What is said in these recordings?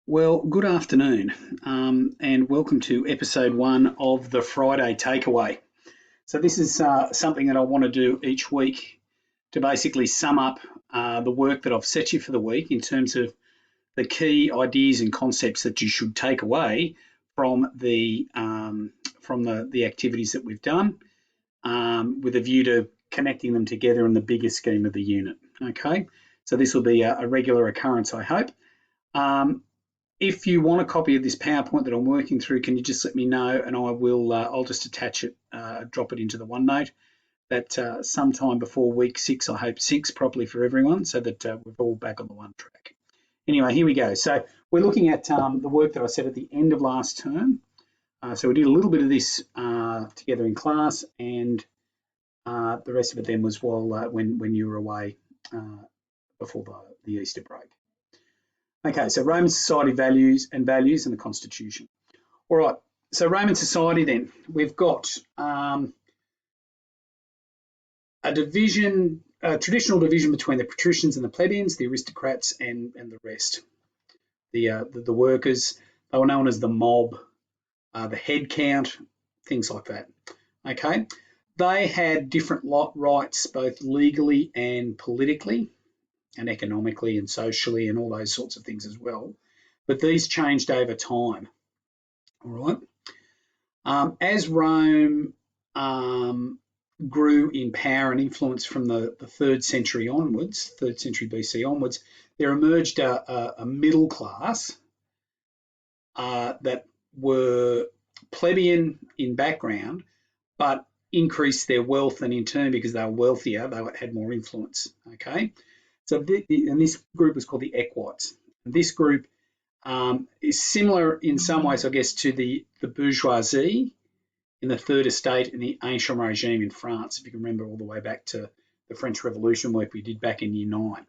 Well, good afternoon, and welcome to episode one of the Friday Takeaway. So, this is something that I want to do each week to basically sum up the work that I've set you for the week in terms of the key ideas and concepts that you should take away from the activities that we've done, with a view to connecting them together in the bigger scheme of the unit. Okay, so this will be a regular occurrence, I hope. Um, if you want a copy of this PowerPoint that I'm working through, can you just let me know, and I will. I'll just attach it, drop it into the OneNote. That sometime before week 6, I hope 6 properly for everyone, so that we're all back on the one track. Anyway, here we go. So we're looking at the work that I said at the end of last term. So we did a little bit of this together in class, and the rest of it then was while when you were away before the Easter break. Okay, so Roman society values and the Constitution. All right, so Roman society then, we've got a traditional division between the patricians and the plebeians, the aristocrats and the rest. The workers, they were known as the mob, the head count, things like that. Okay, they had different rights both legally and politically, and economically and socially and all those sorts of things as well. But these changed over time. All right. As Rome grew in power and influence from the 3rd century onwards, 3rd century BC onwards, there emerged a middle class that were plebeian in background, but increased their wealth, and in turn, because they were wealthier, they had more influence. Okay. So, and this group was called the equites. And this group is similar in some ways, I guess, to the bourgeoisie in the Third Estate and the Ancien regime in France, if you can remember all the way back to the French Revolution work we did back in Year 9.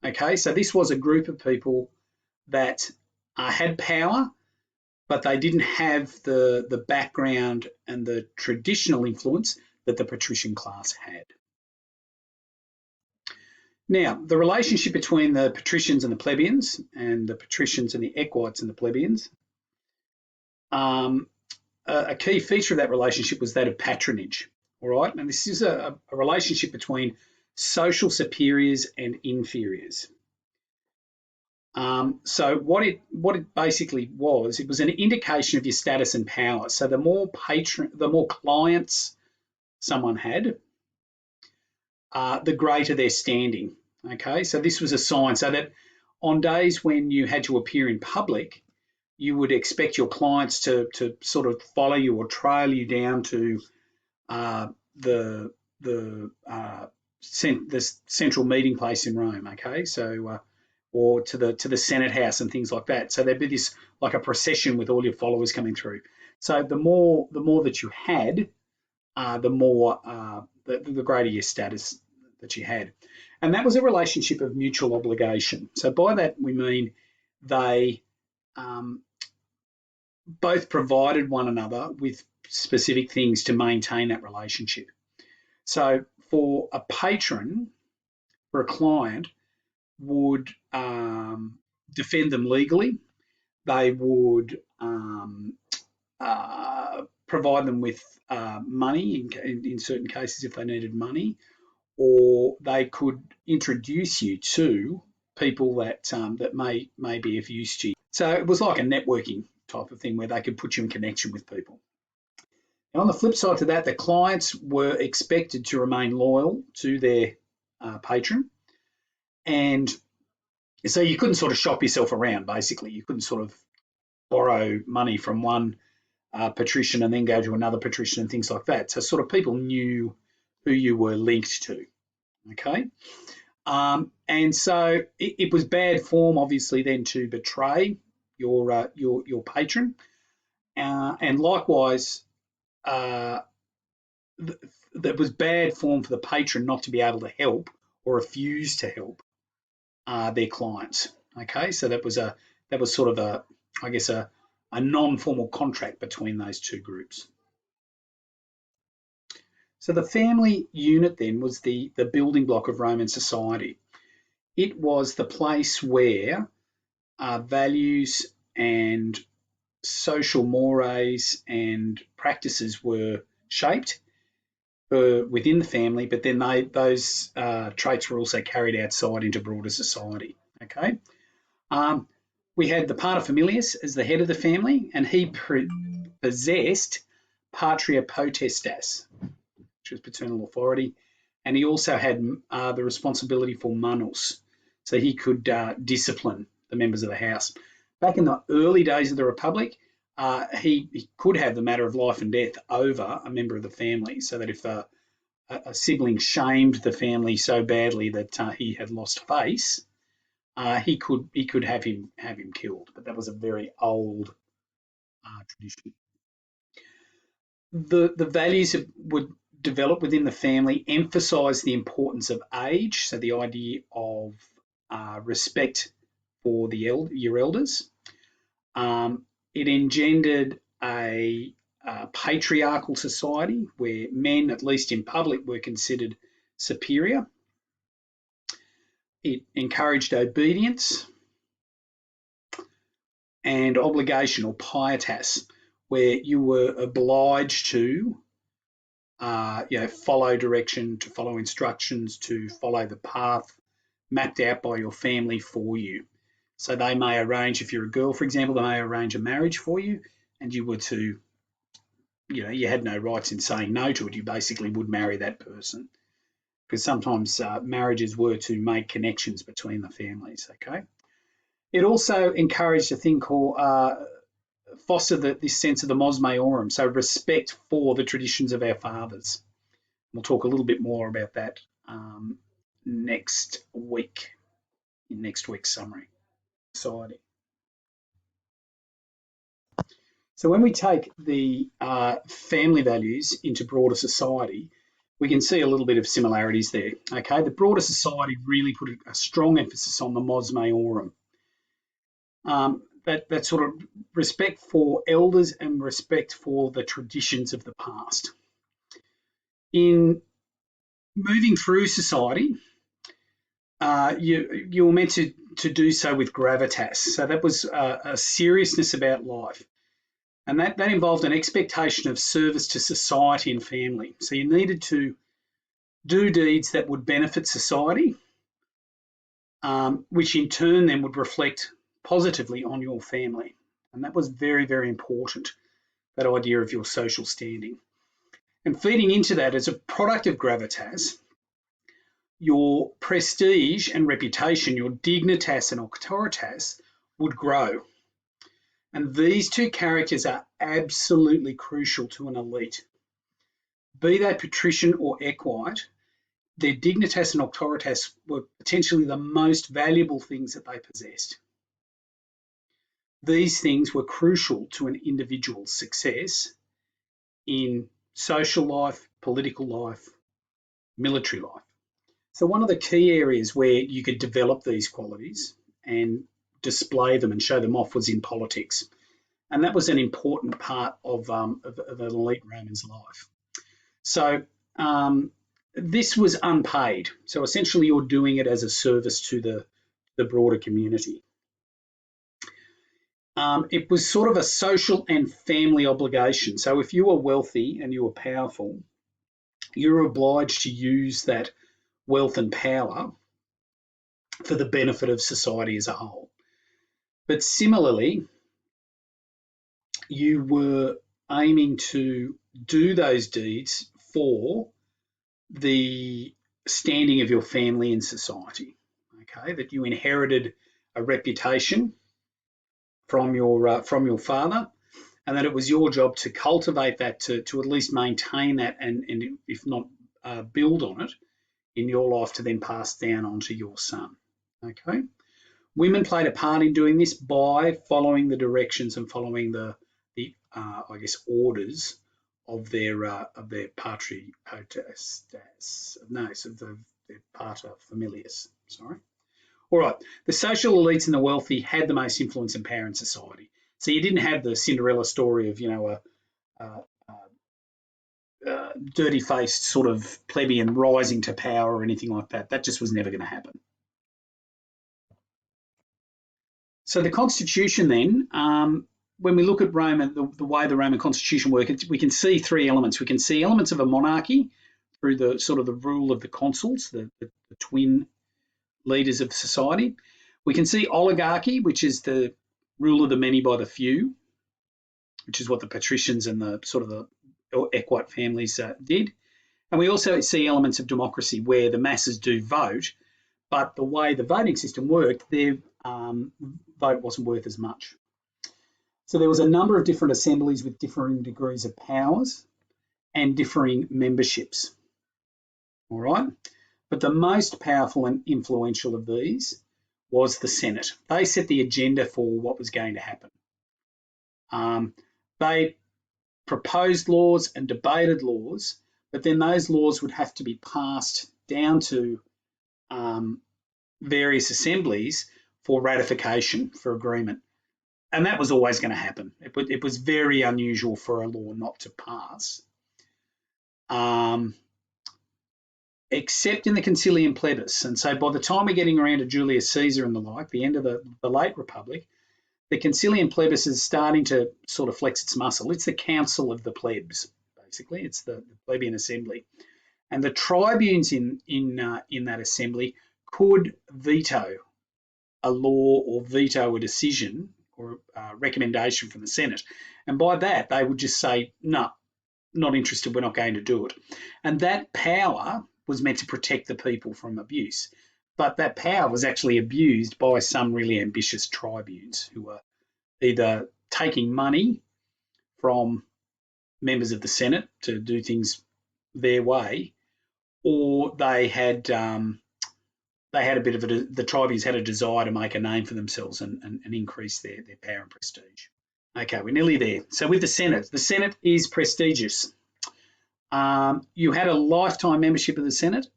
Okay, so this was a group of people that had power, but they didn't have the background and the traditional influence that the patrician class had. Now, the relationship between the patricians and the plebeians, and the patricians and the equites and the plebeians, a key feature of that relationship was that of patronage. All right, and this is a relationship between social superiors and inferiors. So what it basically was, it was an indication of your status and power. So the more clients someone had, the greater their standing. Okay, so this was a sign, so that on days when you had to appear in public, you would expect your clients to sort of follow you or trail you down to the central meeting place in Rome. Okay, so or to the Senate House and things like that. So there'd be this like a procession with all your followers coming through. So the more that you had, the more the greater your status that you had. And that was a relationship of mutual obligation. So by that we mean they both provided one another with specific things to maintain that relationship. So for a patron, for a client, would defend them legally. They would provide them with money in certain cases if they needed money, or they could introduce you to people that that may be of use to you. So it was like a networking type of thing where they could put you in connection with people. And on the flip side to that, the clients were expected to remain loyal to their patron, and so you couldn't sort of shop yourself around. Basically, you couldn't sort of borrow money from one patrician and then go to another patrician and things like that. So sort of people knew who you were linked to. Okay. And so it was bad form, obviously, then to betray your patron, and likewise, that was bad form for the patron not to be able to help or refuse to help their clients. Okay, so that was sort of a non-formal contract between those two groups. So the family unit then was the building block of Roman society. It was the place where values and social mores and practices were shaped within the family, but then those traits were also carried outside into broader society. Okay, um, we had the pater familias as the head of the family, and he possessed patria potestas, which was paternal authority, and he also had the responsibility for manus, so he could discipline the members of the house. Back in the early days of the Republic, he could have the matter of life and death over a member of the family, so that if a sibling shamed the family so badly that he had lost face, he could have him killed. But that was a very old tradition. The values that would develop within the family emphasise the importance of age, so the idea of respect for your elders. It engendered a patriarchal society where men, at least in public, were considered superior. It encouraged obedience and obligation, or pietas, where you were obliged to follow direction, to follow instructions, to follow the path mapped out by your family for you. So they may arrange, if you're a girl, for example, they may arrange a marriage for you, and you were to, you had no rights in saying no to it. You basically would marry that person, because sometimes marriages were to make connections between the families. Okay. It also encouraged a thing called foster this sense of the mos maiorum, so respect for the traditions of our fathers. We'll talk a little bit more about that next week, in next week's summary. Society. So when we take the family values into broader society, we can see a little bit of similarities there. Okay, the broader society really put a strong emphasis on the mos maiorum. That sort of respect for elders and respect for the traditions of the past. In moving through society, you were meant to do so with gravitas. So that was a seriousness about life. And that involved an expectation of service to society and family. So you needed to do deeds that would benefit society, which in turn then would reflect positively on your family. And that was very, very important, that idea of your social standing. And feeding into that, as a product of gravitas, your prestige and reputation, your dignitas and auctoritas, would grow. And these two characters are absolutely crucial to an elite. Be they patrician or equite, their dignitas and auctoritas were potentially the most valuable things that they possessed. These things were crucial to an individual's success in social life, political life, military life. So one of the key areas where you could develop these qualities and display them and show them off was in politics. And that was an important part of an elite Roman's life. So this was unpaid. So essentially you're doing it as a service to the broader community. It was sort of a social and family obligation. So if you were wealthy and you were powerful, you were obliged to use that wealth and power for the benefit of society as a whole. But similarly, you were aiming to do those deeds for the standing of your family in society, okay, that you inherited a reputation from your father, and that it was your job to cultivate that, to at least maintain that, and if not build on it in your life, to then pass down onto your son. Okay, women played a part in doing this by following the directions and following the I guess orders of their patri potestas, no, so their pater familias. Sorry. All right, the social elites and the wealthy had the most influence and power in society. So you didn't have the Cinderella story of, a dirty-faced sort of plebeian rising to power or anything like that. That just was never going to happen. So the Constitution then, when we look at Roman, the way the Roman Constitution worked, we can see three elements. We can see elements of a monarchy through the sort of the rule of the consuls, the twin leaders of society. We can see oligarchy, which is the rule of the many by the few, which is what the patricians and the sort of the equite families did. And we also see elements of democracy where the masses do vote, but the way the voting system worked, their vote wasn't worth as much. So there was a number of different assemblies with differing degrees of powers and differing memberships. All right. But the most powerful and influential of these was the Senate. They set the agenda for what was going to happen. They proposed laws and debated laws, but then those laws would have to be passed down to various assemblies for ratification, for agreement. And that was always going to happen. It was very unusual for a law not to pass. Except in the Concilium Plebis. And so by the time we're getting around to Julius Caesar and the like, the end of the late Republic, the Concilium Plebis is starting to sort of flex its muscle. It's the council of the plebs, basically. It's the plebeian assembly. And the tribunes in that assembly could veto a law or veto a decision or a recommendation from the Senate. And by that, they would just say, no, not interested, we're not going to do it. And that power was meant to protect the people from abuse. But that power was actually abused by some really ambitious tribunes who were either taking money from members of the Senate to do things their way, or they had a bit of the tribunes had a desire to make a name for themselves and increase their power and prestige. Okay, we're nearly there. So with the Senate is prestigious. You had a lifetime membership of the Senate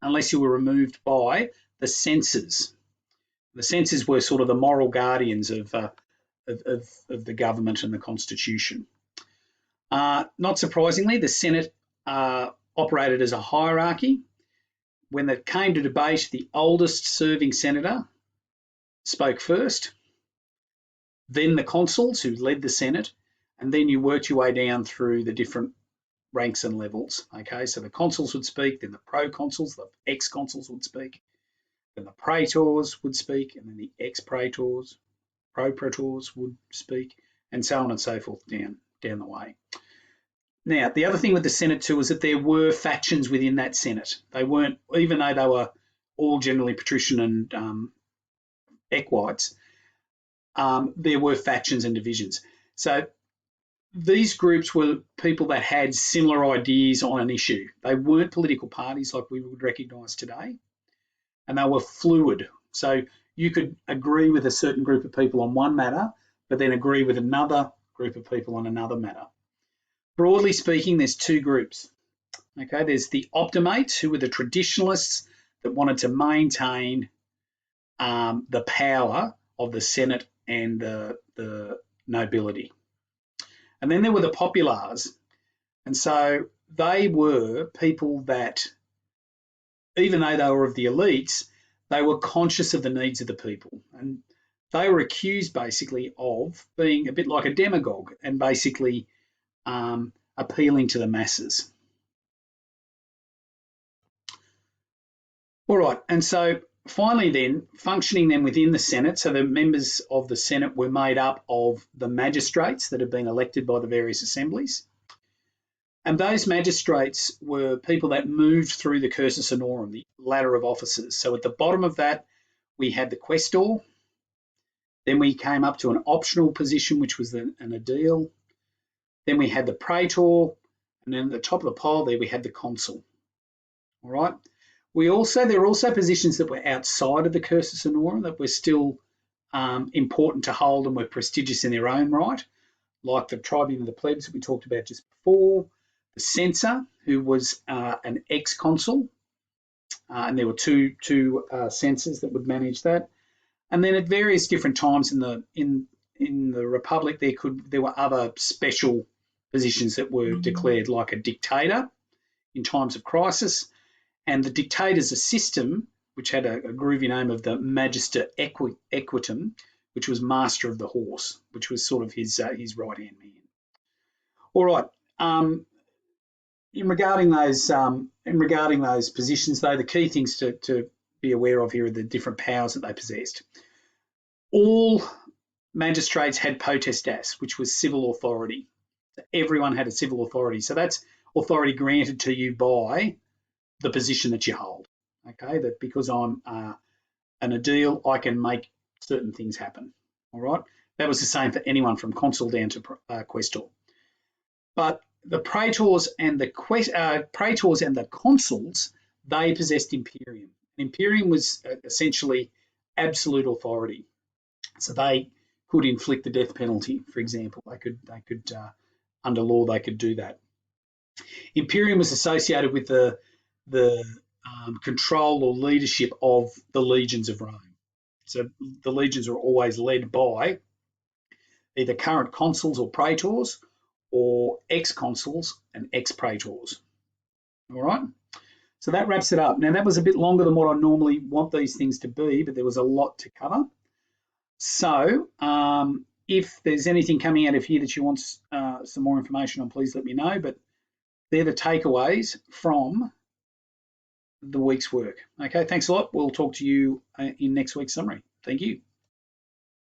unless you were removed by the censors. The censors were sort of the moral guardians of the government and the Constitution. Not surprisingly, the Senate operated as a hierarchy. When it came to debate, the oldest serving senator spoke first, then the consuls who led the Senate, and then you worked your way down through the different ranks and levels. Okay, so the consuls would speak, then the proconsuls, the ex-consuls would speak, then the praetors would speak, and then the ex-praetors, pro-praetors would speak, and so on and so forth down the way. Now, the other thing with the Senate too is that there were factions within that Senate. They weren't, even though they were all generally patrician and equites, there were factions and divisions. So these groups were people that had similar ideas on an issue. They weren't political parties like we would recognise today, and they were fluid. So you could agree with a certain group of people on one matter, but then agree with another group of people on another matter. Broadly speaking, there's two groups. Okay, there's the optimates, who were the traditionalists that wanted to maintain the power of the Senate and the nobility. And then there were the populares. And so they were people that, even though they were of the elites, they were conscious of the needs of the people. And they were accused basically of being a bit like a demagogue and basically appealing to the masses. All right, and so finally then, functioning then within the Senate, so the members of the Senate were made up of the magistrates that had been elected by the various assemblies. And those magistrates were people that moved through the cursus honorum, the ladder of offices. So at the bottom of that, we had the quaestor. Then we came up to an optional position, which was an aedile. Then we had the praetor, and then at the top of the pile there, we had the consul. All right. There were also positions that were outside of the cursus honorum that were still important to hold and were prestigious in their own right, like the tribune of the plebs that we talked about just before, the censor, who was an ex-consul, and there were two censors that would manage that. And then at various different times in the Republic, there were other special positions that were declared, like a dictator in times of crisis. And the dictator's a system, which had a groovy name of the Magister Equitum, which was master of the horse, which was sort of his right-hand man. All right. In regarding those positions, though, the key things to be aware of here are the different powers that they possessed. All magistrates had potestas, which was civil authority. Everyone had a civil authority. So that's authority granted to you by the position that you hold. Okay, that because I'm an aedile, I can make certain things happen. All right, that was the same for anyone from consul down to quaestor. But the praetors and the consuls, they possessed imperium. Imperium was essentially absolute authority. So they could inflict the death penalty, for example. They could under law, they could do that. Imperium was associated with the control or leadership of the legions of Rome. So the legions are always led by either current consuls or praetors, or ex-consuls and ex-praetors. All right? So that wraps it up. Now, that was a bit longer than what I normally want these things to be, but there was a lot to cover. So if there's anything coming out of here that you want some more information on, please let me know. But they're the takeaways from the week's work. Okay, thanks a lot. We'll talk to you in next week's summary. Thank you.